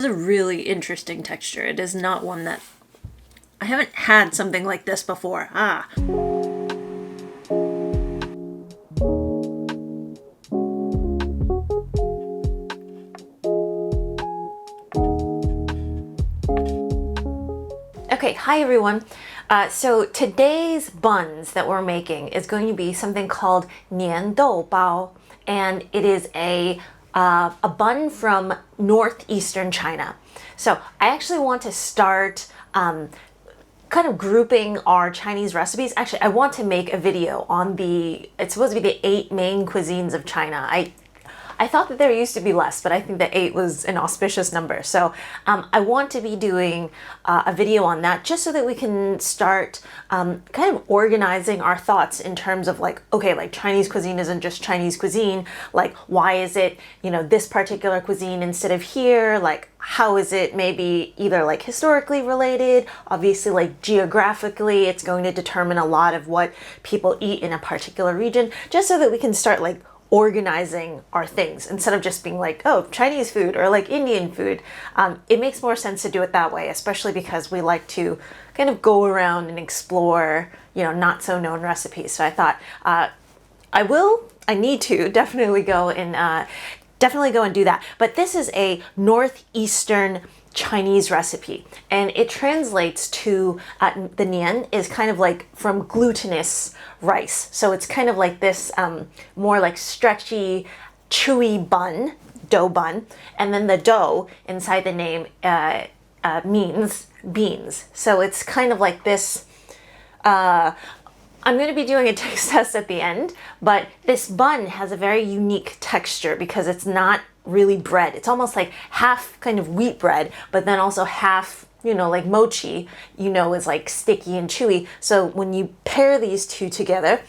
It's a really interesting texture. It is not one that I haven't had something like this before. Okay, hi everyone. So today's buns that we're making is going to be something called 粘豆包, and it is a bun from northeastern China. So I actually want to start kind of grouping our Chinese recipes. Actually, I want to make a video on it's supposed to be the 8 main cuisines of China. I thought that there used to be less, but I think that 8 was an auspicious number. So I want to be doing a video on that just so that we can start kind of organizing our thoughts in terms of like, okay, like Chinese cuisine isn't just Chinese cuisine. Like, why is it, this particular cuisine instead of here? Like, how is it maybe either like historically related? Obviously, like geographically, it's going to determine a lot of what people eat in a particular region, just so that we can start like organizing our things instead of just being like, oh, Chinese food or like Indian food. It makes more sense to do it that way, especially because we like to kind of go around and explore, not so known recipes. So I thought I need to definitely go and do that. But this is a northeastern Chinese recipe, and it translates to the nian is kind of like from glutinous rice. So it's kind of like this more like stretchy, chewy bun, dough bun, and then the dough inside the name means beans. So it's kind of like this. I'm going to be doing a taste test at the end, but this bun has a very unique texture because it's not really bread. It's almost like half kind of wheat bread, but then also half, like mochi, is like sticky and chewy. So when you pair these two together,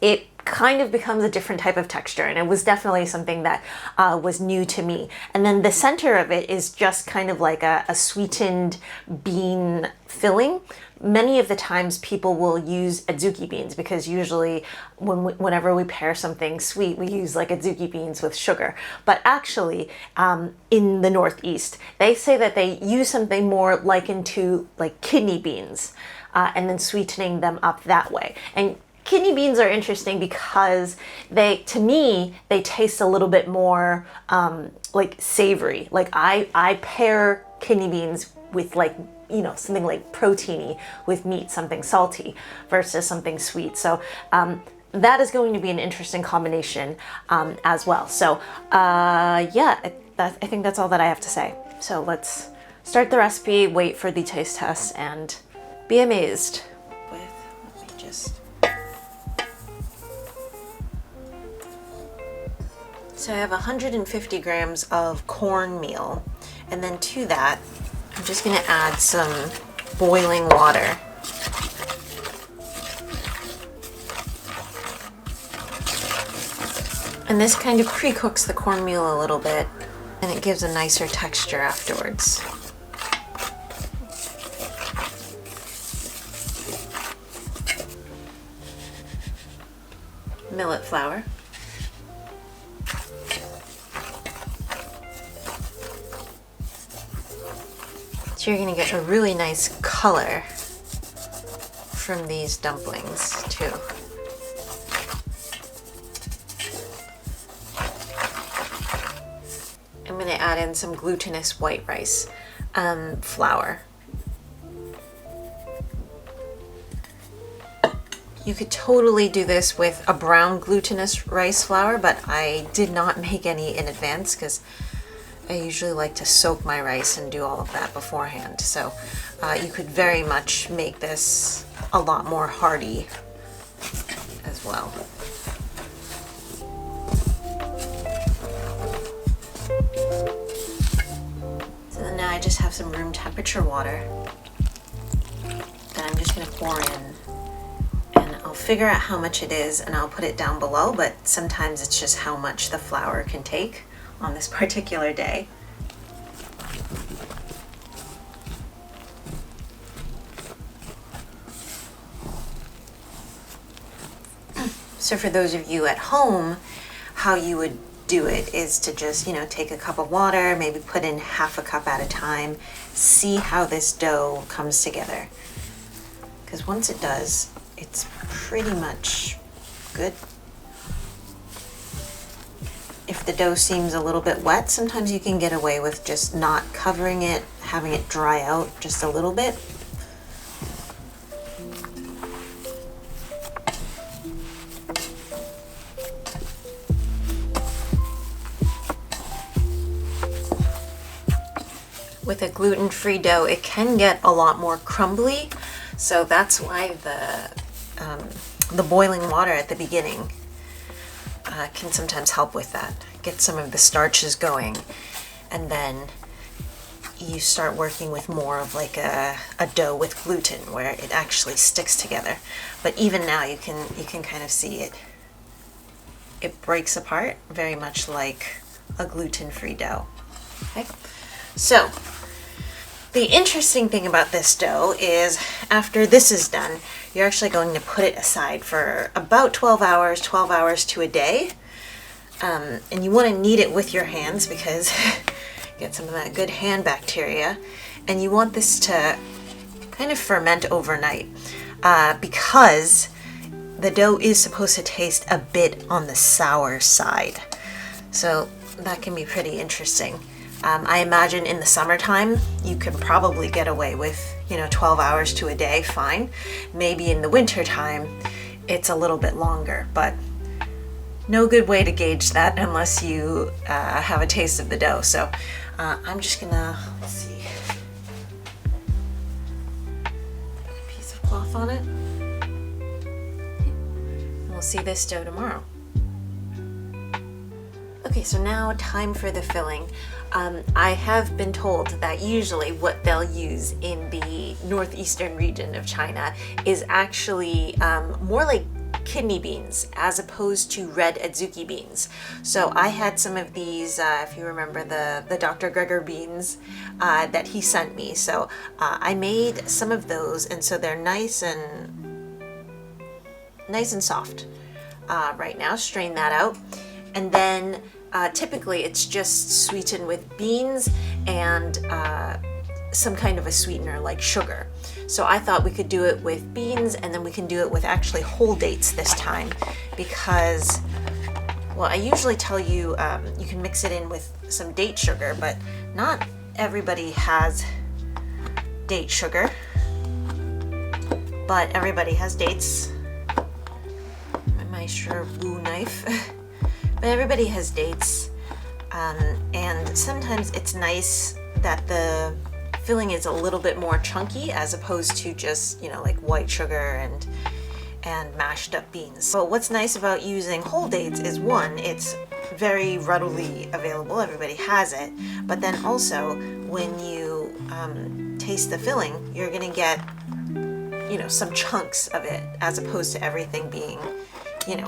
it kind of becomes a different type of texture, and it was definitely something that was new to me. And then the center of it is just kind of like a sweetened bean filling. Many of the times people will use adzuki beans because usually whenever we pair something sweet, we use like adzuki beans with sugar. But actually, in the Northeast, they say that they use something more likened to like kidney beans, and then sweetening them up that way. And kidney beans are interesting because to me, they taste a little bit more like savory. Like I pair kidney beans with like, something like proteiny with meat, something salty versus something sweet. So that is going to be an interesting combination as well. So yeah, I think that's all that I have to say. So let's start the recipe, wait for the taste test, and be amazed. Let me just... So I have 150 grams of cornmeal, and then to that, I'm just going to add some boiling water. And this kind of pre-cooks the cornmeal a little bit, and it gives a nicer texture afterwards. Millet flour. So you're going to get a really nice color from these dumplings too. I'm going to add in some glutinous white rice flour. You could totally do this with a brown glutinous rice flour, but I did not make any in advance because I usually like to soak my rice and do all of that beforehand. So you could very much make this a lot more hearty as well. So then now I just have some room temperature water that I'm just going to pour in. And I'll figure out how much it is and I'll put it down below, but sometimes it's just how much the flour can take on this particular day. So for those of you at home, how you would do it is to just, take a cup of water, maybe put in half a cup at a time, see how this dough comes together. Because once it does, it's pretty much good. If the dough seems a little bit wet, sometimes you can get away with just not covering it, having it dry out just a little bit. With a gluten-free dough, it can get a lot more crumbly, so that's why the boiling water at the beginning can sometimes help with that. Get some of the starches going, and then you start working with more of like a dough with gluten where it actually sticks together. But even now you can kind of see it breaks apart very much like a gluten-free dough. Okay? So the interesting thing about this dough is after this is done, you're actually going to put it aside for about 12 hours to a day. And you want to knead it with your hands because get some of that good hand bacteria. And you want this to kind of ferment overnight because the dough is supposed to taste a bit on the sour side. So that can be pretty interesting. I imagine in the summertime, you can probably get away with, 12 hours to a day, fine. Maybe in the winter time, it's a little bit longer, but no good way to gauge that unless you have a taste of the dough. So I'm just gonna, let's see, put a piece of cloth on it. And we'll see this dough tomorrow. Okay, so now time for the filling. I have been told that usually what they'll use in the northeastern region of China is actually more like kidney beans as opposed to red adzuki beans. So I had some of these, if you remember the Dr. Gregor beans that he sent me. So I made some of those, and so they're nice and soft right now. Strain that out, and then typically it's just sweetened with beans and some kind of a sweetener like sugar. So I thought we could do it with beans, and then we can do it with actually whole dates this time because, well, I usually tell you you can mix it in with some date sugar, but not everybody has date sugar, but everybody has dates. My Maestro Wu knife. But everybody has dates, and sometimes it's nice that the filling is a little bit more chunky as opposed to just, like white sugar and mashed up beans. So what's nice about using whole dates is, one, it's very readily available, everybody has it, but then also when you taste the filling, you're gonna get, some chunks of it as opposed to everything being,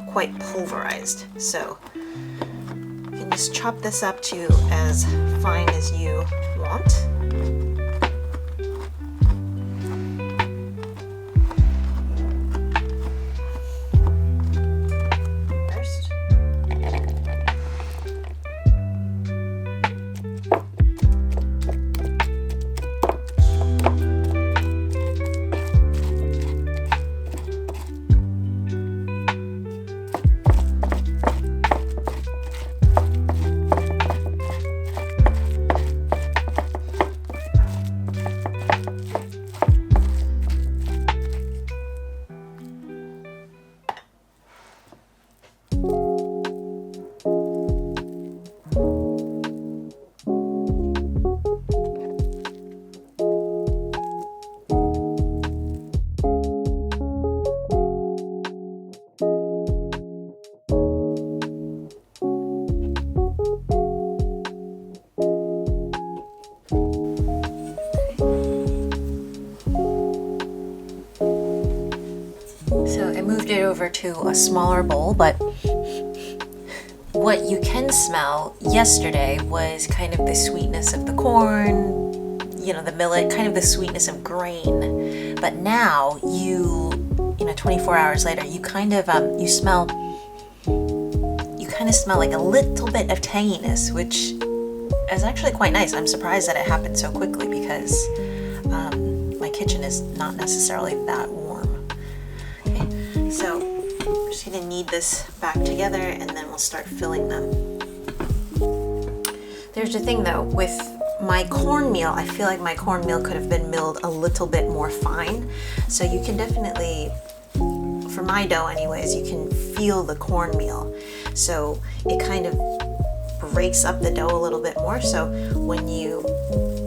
quite pulverized. So you can just chop this up to as fine as you want. Moved it over to a smaller bowl, but what you can smell yesterday was kind of the sweetness of the corn, the millet, kind of the sweetness of grain. But now 24 hours later, you kind of kind of smell like a little bit of tanginess, which is actually quite nice. I'm surprised that it happened so quickly because my kitchen is not necessarily that warm. Okay, so I'm just gonna knead this back together and then we'll start filling them. There's the thing though, with my cornmeal, I feel like my cornmeal could have been milled a little bit more fine. So you can definitely, for my dough anyways, you can feel the cornmeal. So it kind of breaks up the dough a little bit more. So when you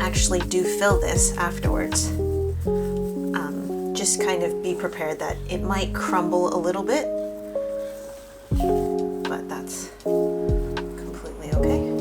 actually do fill this afterwards, just kind of be prepared that it might crumble a little bit, but that's completely okay.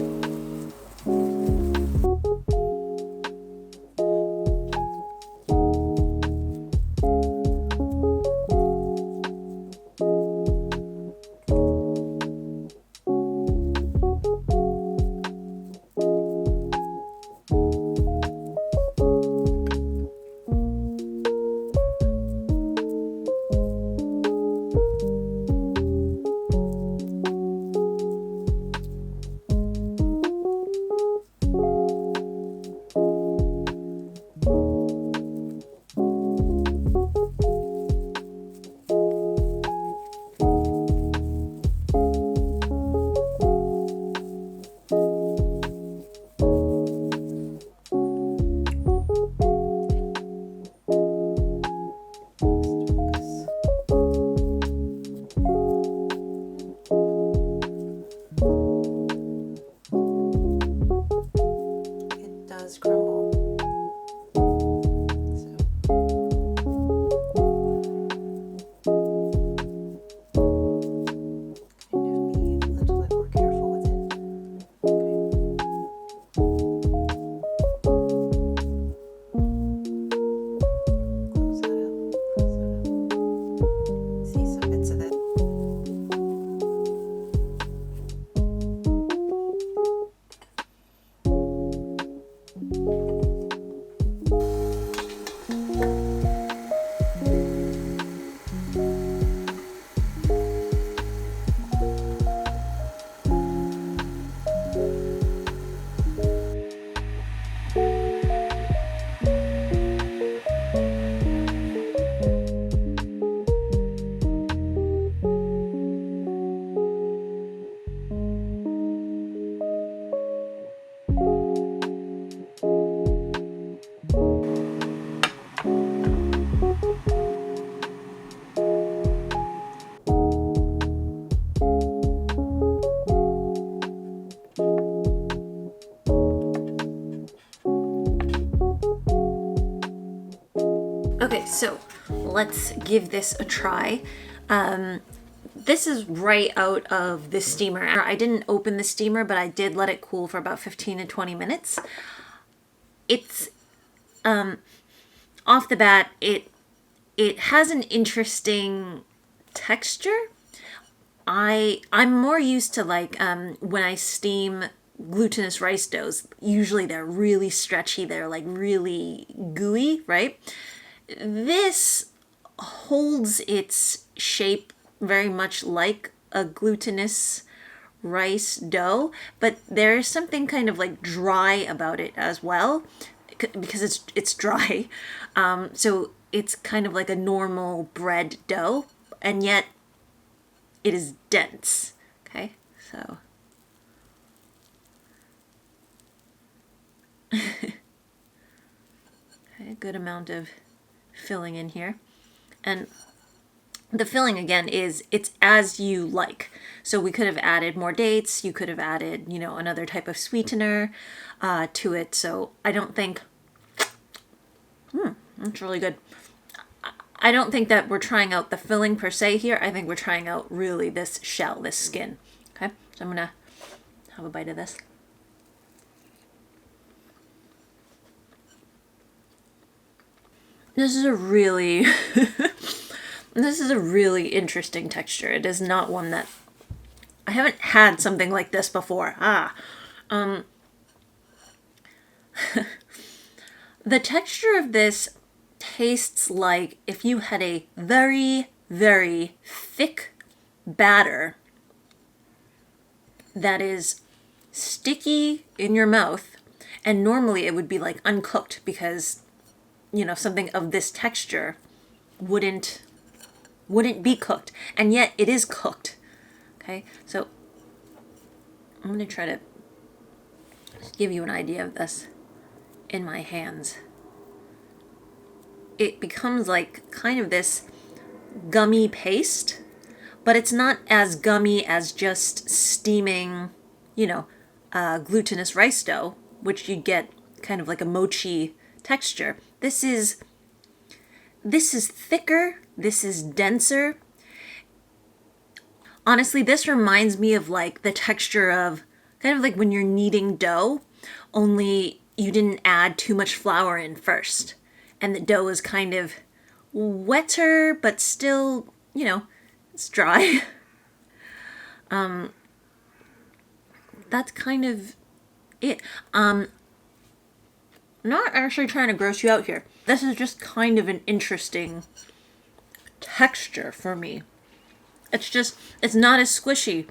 Okay, so let's give this a try. This is right out of the steamer. I didn't open the steamer, but I did let it cool for about 15 to 20 minutes. It's, off the bat, it has an interesting texture. I'm more used to like, when I steam glutinous rice doughs, usually they're really stretchy, they're like really gooey, right? This holds its shape very much like a glutinous rice dough, but there's something kind of like dry about it as well, because it's dry. So it's kind of like a normal bread dough, and yet it is dense. Okay, so okay, a good amount of filling in here. And the filling again is, it's as you like. So we could have added more dates, you could have added, you know, another type of sweetener to it. So I don't think, that's really good. I don't think that we're trying out the filling per se here. I think we're trying out really this shell, this skin. Okay, so I'm gonna have a bite of this. This is a really, this is a really interesting texture. It is not one that, I haven't had something like this before. The texture of this tastes like if you had a very, very thick batter that is sticky in your mouth, and normally it would be like uncooked because, you know, something of this texture wouldn't be cooked, and yet it is cooked. Okay, so I'm going to try to give you an idea of this in my hands. It becomes like kind of this gummy paste, but it's not as gummy as just steaming, you know, glutinous rice dough, which you get kind of like a mochi texture. This is thicker, this is denser. Honestly, this reminds me of like the texture of kind of like when you're kneading dough, only you didn't add too much flour in first. And the dough is kind of wetter, but still, you know, it's dry. That's kind of it. I'm not actually trying to gross you out here. This is just kind of an interesting texture for me. It's not as squishy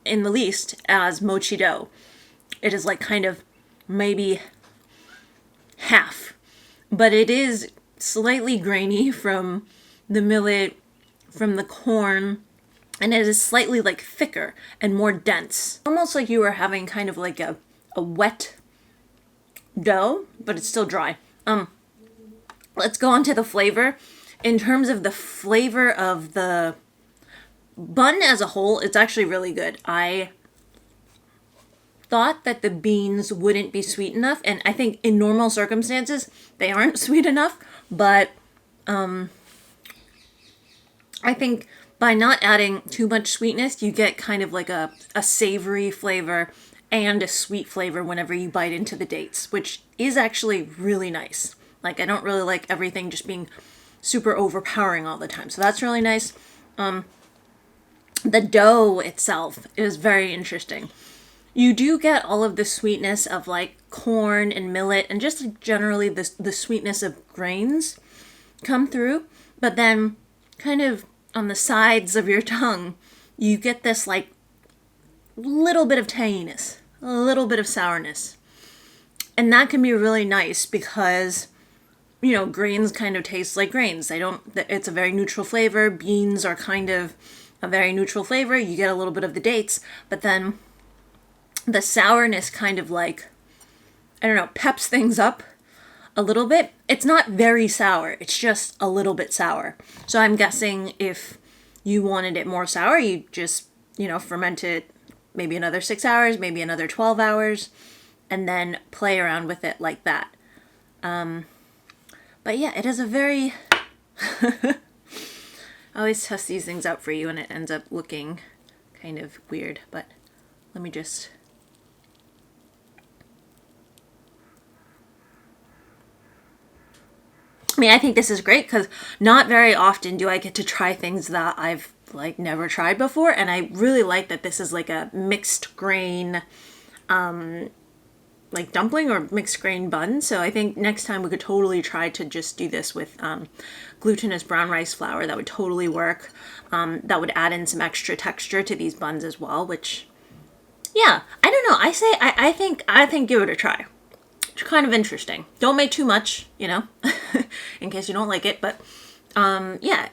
in the least as mochi dough. It is like kind of maybe half, but it is slightly grainy from the millet, from the corn, and it is slightly like thicker and more dense. Almost like you were having kind of like a wet dough, but it's still dry. Let's go on to the flavor. In terms of the flavor of the bun as a whole, it's actually really good. I thought that the beans wouldn't be sweet enough, and I think in normal circumstances they aren't sweet enough, but I think by not adding too much sweetness, you get kind of like a savory flavor and a sweet flavor whenever you bite into the dates, which is actually really nice. Like, I don't really like everything just being super overpowering all the time, so that's really nice. The dough itself is very interesting. You do get all of the sweetness of like corn and millet and just like generally the sweetness of grains come through, but then kind of on the sides of your tongue, you get this like little bit of tanginess, a little bit of sourness. And that can be really nice because, you know, grains kind of taste like grains. It's a very neutral flavor. Beans are kind of a very neutral flavor. You get a little bit of the dates, but then the sourness kind of like, I don't know, peps things up a little bit. It's not very sour. It's just a little bit sour. So I'm guessing if you wanted it more sour, you just, you know, ferment it maybe another 6 hours, maybe another 12 hours, and then play around with it like that. But yeah, it is a very... I always test these things out for you and it ends up looking kind of weird, but let me just... I mean, I think this is great because not very often do I get to try things that I've like never tried before, and I really like that this is like a mixed grain like dumpling or mixed grain bun. So I think next time we could totally try to just do this with glutinous brown rice flour. That would totally work. That would add in some extra texture to these buns as well, which, yeah, I don't know. I think give it a try. It's kind of interesting. Don't make too much, you know, in case you don't like it, but yeah.